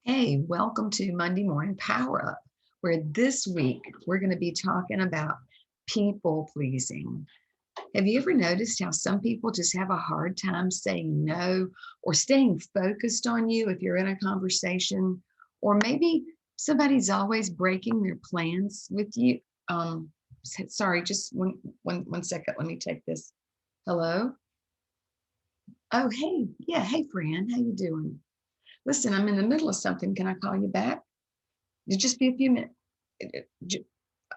Hey, welcome to Monday Morning Power Up, where this week we're going to be talking about people pleasing. Have you ever noticed how some people just have a hard time saying no or staying focused on you if you're in a conversation? Or maybe somebody's always breaking their plans with you. Sorry, just one second. Let me take this. Hello? Oh, hey. Yeah. Hey, friend. How you doing? Listen, I'm in the middle of something. Can I call you back? It'll just be a few minutes.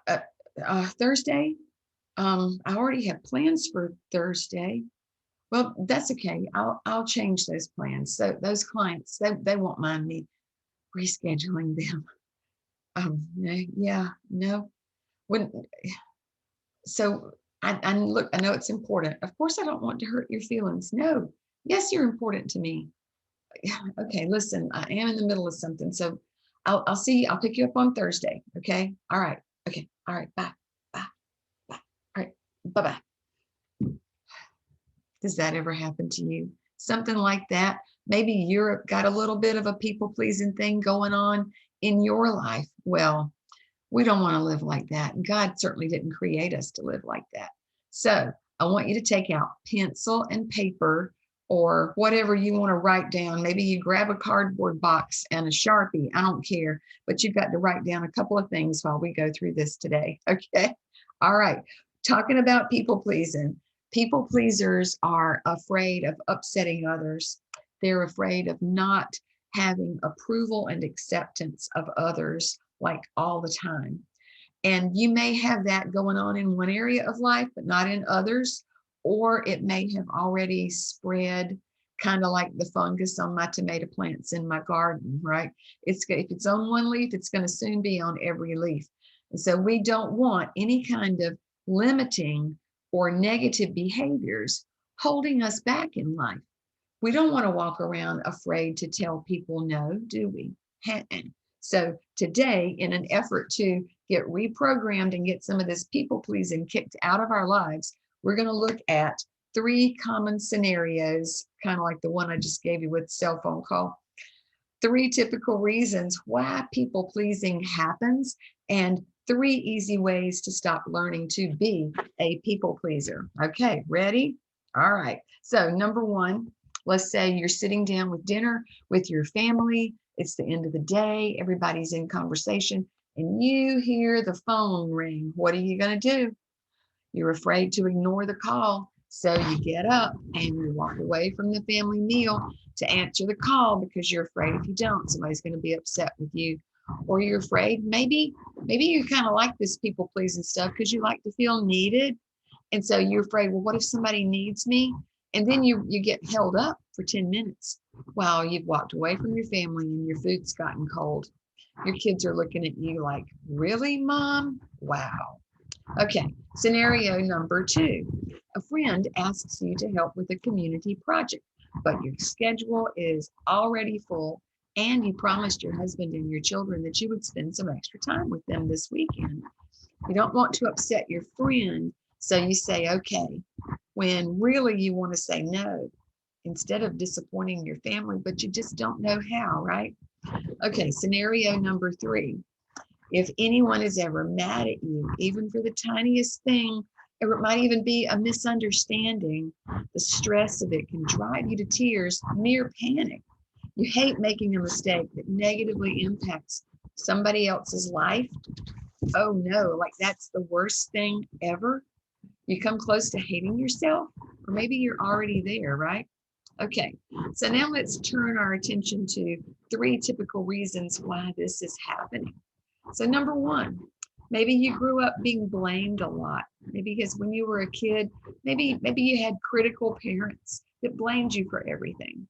Uh, Thursday, I already have plans for Thursday. Well, that's okay. I'll change those plans. So those clients, they won't mind me rescheduling them. Yeah, no. When so I look, I know it's important. Of course, I don't want to hurt your feelings. No. Yes, you're important to me. Yeah, okay, listen, I am in the middle of something. So I'll see you. I'll pick you up on Thursday. Okay. All right. Okay. All right. Bye. Bye. Bye. All right. Bye-bye. Does that ever happen to you? Something like that? Maybe you're got a little bit of a people pleasing thing going on in your life. Well, we don't want to live like that. God certainly didn't create us to live like that. So I want you to take out pencil and paper or whatever you want to write down. Maybe you grab a cardboard box and a Sharpie. I don't care, but you've got to write down a couple of things while we go through this today. Okay. All right. Talking about people pleasing. People pleasers are afraid of upsetting others. They're afraid of not having approval and acceptance of others like all the time. And you may have that going on in one area of life, but not in others, or it may have already spread kind of like the fungus on my tomato plants in my garden, right? If it's on one leaf, it's going to soon be on every leaf. And so we don't want any kind of limiting or negative behaviors holding us back in life. We don't want to walk around afraid to tell people no, do we? So today, in an effort to get reprogrammed and get some of this people pleasing kicked out of our lives, we're going to look at three common scenarios, kind of like the one I just gave you with cell phone call. Three typical reasons why people pleasing happens, and three easy ways to stop learning to be a people pleaser. Okay, ready? All right. So, number one, let's say you're sitting down with dinner with your family. It's the end of the day, everybody's in conversation, and you hear the phone ring. What are you going to do? You're afraid to ignore the call. So you get up and you walk away from the family meal to answer the call because you're afraid if you don't, somebody's going to be upset with you. Or you're afraid maybe you kind of like this people pleasing stuff because you like to feel needed. And so you're afraid, well, what if somebody needs me? And then you get held up for 10 minutes while you've walked away from your family and your food's gotten cold. Your kids are looking at you like, really, mom? Wow. Okay, scenario number two. A friend asks you to help with a community project, but your schedule is already full and you promised your husband and your children that you would spend some extra time with them this weekend. You don't want to upset your friend, so you say okay, when really you want to say no instead of disappointing your family, but you just don't know how, right? Okay, scenario number three. If anyone is ever mad at you, even for the tiniest thing, or it might even be a misunderstanding, the stress of it can drive you to tears, near panic. You hate making a mistake that negatively impacts somebody else's life. Oh no, like that's the worst thing ever. You come close to hating yourself, or maybe you're already there, right? Okay, so now let's turn our attention to three typical reasons why this is happening. So number one, maybe you grew up being blamed a lot. Maybe because when you were a kid, maybe you had critical parents that blamed you for everything.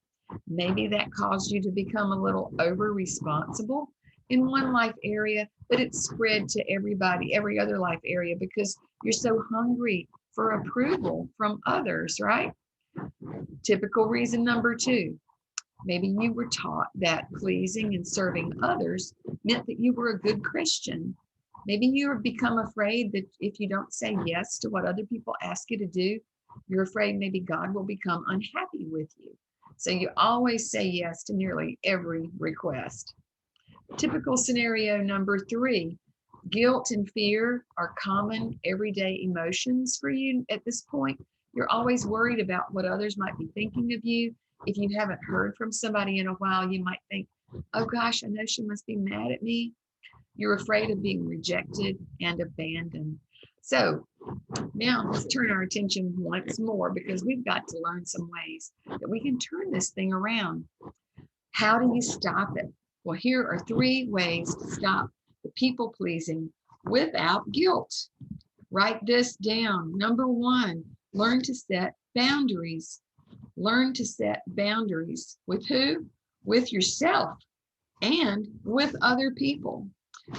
Maybe that caused you to become a little over responsible in one life area, but it's spread to everybody, every other life area because you're so hungry for approval from others, right? Typical reason number two. Maybe you were taught that pleasing and serving others meant that you were a good Christian. Maybe you have become afraid that if you don't say yes to what other people ask you to do, you're afraid maybe God will become unhappy with you. So you always say yes to nearly every request. Typical scenario number 3. Guilt and fear are common everyday emotions for you at this point. You're always worried about what others might be thinking of you. If you haven't heard from somebody in a while, you might think, oh gosh, I know she must be mad at me. You're afraid of being rejected and abandoned. So now let's turn our attention once more, because we've got to learn some ways that we can turn this thing around. How do you stop it? Well, here are 3 ways to stop the people pleasing without guilt. Write this down. Number 1, learn to set boundaries. Learn to set boundaries. With who? With yourself and with other people.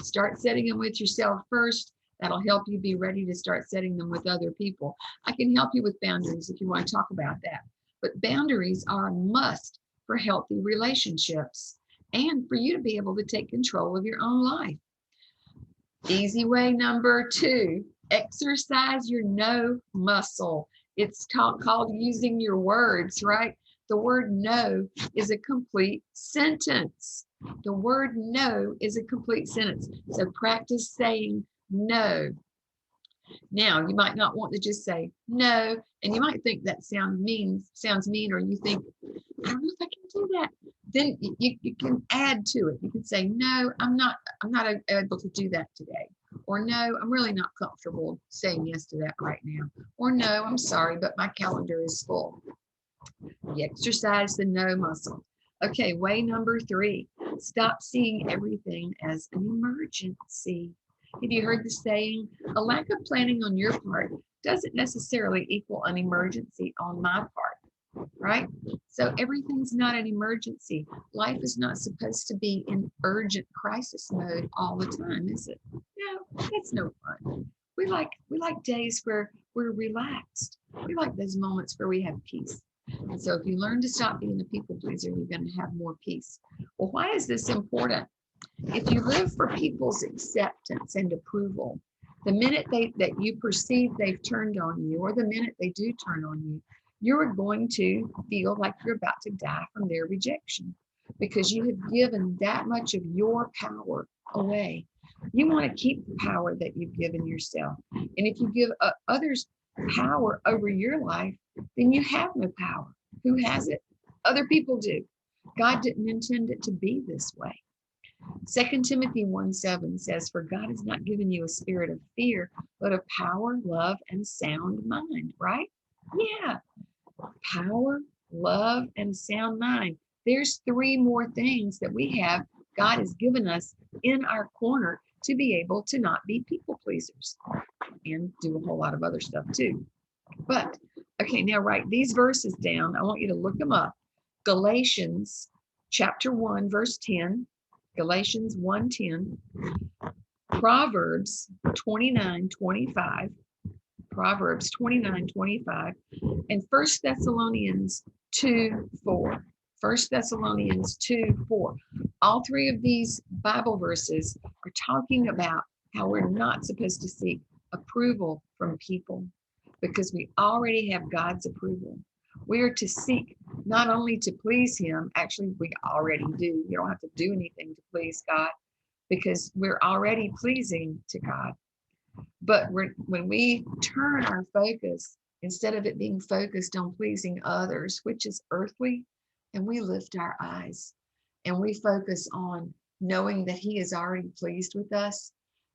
Start setting them with yourself first. That'll help you be ready to start setting them with other people. I can help you with boundaries if you want to talk about that. But boundaries are a must for healthy relationships and for you to be able to take control of your own life. Easy way number 2, exercise your no muscle. It's called using your words, right? The word no is a complete sentence. The word no is a complete sentence. So practice saying no. Now, you might not want to just say no, and you might think that sounds mean, or you think, I don't know if I can do that. Then you can add to it. You can say, no, I'm not able to do that today. Or no, I'm really not comfortable saying yes to that right now. Or no, I'm sorry, but my calendar is full. You exercise the no muscle. Okay, way number 3, stop seeing everything as an emergency. Have you heard the saying, a lack of planning on your part doesn't necessarily equal an emergency on my part, right? So everything's not an emergency. Life is not supposed to be in urgent crisis mode all the time, is it? No, that's no fun. We like days where we're relaxed. We like those moments where we have peace. And so if you learn to stop being a people pleaser, you're going to have more peace. Well, why is this important? If you live for people's acceptance and approval, the minute that you perceive they've turned on you, or the minute they do turn on you, you're going to feel like you're about to die from their rejection, because you have given that much of your power away. You want to keep the power that you've given yourself. And if you give others power over your life, then you have no power. Who has it? Other people do. God didn't intend it to be this way. 2 Timothy 1:7 says, for God has not given you a spirit of fear, but of power, love, and sound mind, right? Yeah. Power, love, and sound mind. There's 3 more things that we have. God has given us in our corner to be able to not be people pleasers and do a whole lot of other stuff too. But, okay, now write these verses down. I want you to look them up. Galatians chapter 1, verse 10. Galatians 1:10, Proverbs 29:25, Proverbs 29:25, and 1 Thessalonians 2:4. 1 Thessalonians 2:4. All 3 of these Bible verses are talking about how we're not supposed to seek approval from people, because we already have God's approval. We are to seek not only to please him, actually we already do. You don't have to do anything to please God, because we're already pleasing to God. But when we turn our focus, instead of it being focused on pleasing others, which is earthly, and we lift our eyes and we focus on knowing that he is already pleased with us,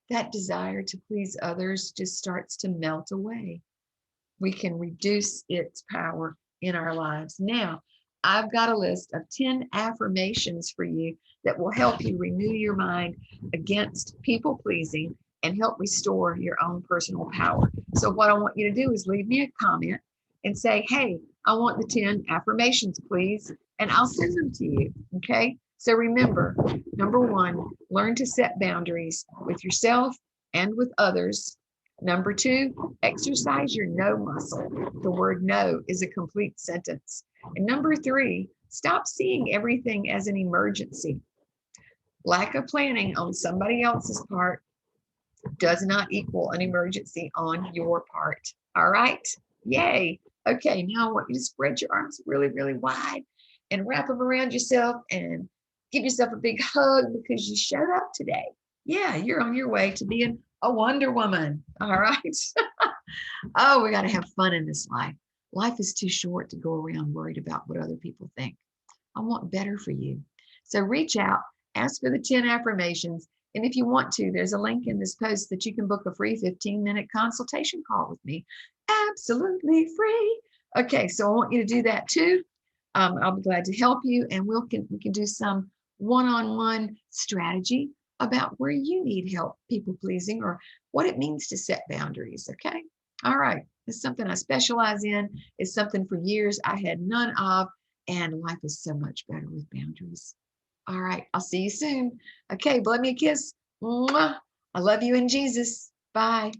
that desire to please others just starts to melt away. We can reduce its power in our lives. Now, I've got a list of 10 affirmations for you that will help you renew your mind against people pleasing and help restore your own personal power. So what I want you to do is leave me a comment and say, hey, I want the 10 affirmations, please. And I'll send them to you. Okay. So remember, number 1, learn to set boundaries with yourself and with others. Number 2, exercise your no muscle. The word no is a complete sentence. And number 3, stop seeing everything as an emergency. Lack of planning on somebody else's part does not equal an emergency on your part. All right? Yay. Okay, now I want you to spread your arms really, really wide and wrap them around yourself and Give yourself a big hug because you showed up today. Yeah, you're on your way to being a Wonder Woman. All right. Oh, we got to have fun in this life. Life is too short to go around worried about what other people think. I want better for you. So reach out, ask for the 10 affirmations. And if you want to, there's a link in this post that you can book a free 15-minute consultation call with me. Absolutely free. Okay, so I want you to do that too. I'll be glad to help you, and we can do some one-on-one strategy about where you need help people pleasing or what it means to set boundaries. Okay. All right. It's something I specialize in. It's something for years I had none of, and life is so much better with boundaries. All right. I'll see you soon. Okay. Blow me a kiss. Mwah. I love you in Jesus. Bye.